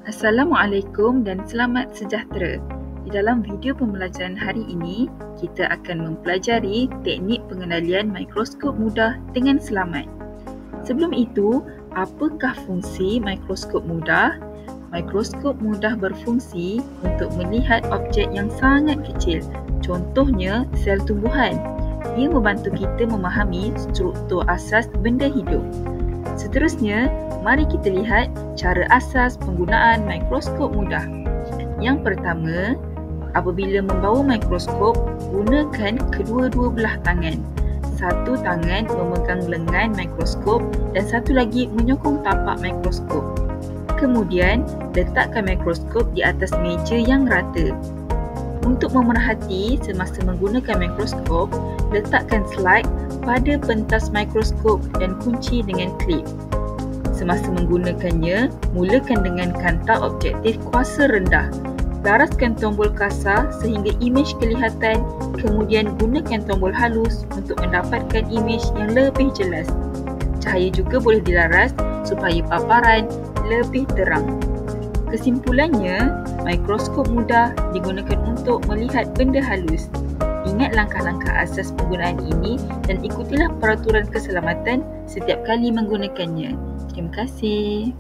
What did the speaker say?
Assalamualaikum dan selamat sejahtera. Di dalam video pembelajaran hari ini, kita akan mempelajari teknik pengendalian mikroskop mudah dengan selamat. Sebelum itu, apakah fungsi mikroskop mudah? Mikroskop mudah berfungsi untuk melihat objek yang sangat kecil, contohnya sel tumbuhan. Ia membantu kita memahami struktur asas benda hidup. Seterusnya, mari kita lihat cara asas penggunaan mikroskop mudah. Yang pertama, apabila membawa mikroskop, gunakan kedua-dua belah tangan. Satu tangan memegang lengan mikroskop dan satu lagi menyokong tapak mikroskop. Kemudian, letakkan mikroskop di atas meja yang rata. Untuk memerhati semasa menggunakan mikroskop, letakkan slide pada pentas mikroskop dan kunci dengan klip. Semasa menggunakannya, mulakan dengan kantar objektif kuasa rendah. Laraskan tombol kasar sehingga imej kelihatan, kemudian gunakan tombol halus untuk mendapatkan imej yang lebih jelas. Cahaya juga boleh dilaras supaya paparan lebih terang. Kesimpulannya, mikroskop mudah digunakan untuk melihat benda halus. Ingat langkah-langkah asas penggunaan ini dan ikutilah peraturan keselamatan setiap kali menggunakannya. Terima kasih.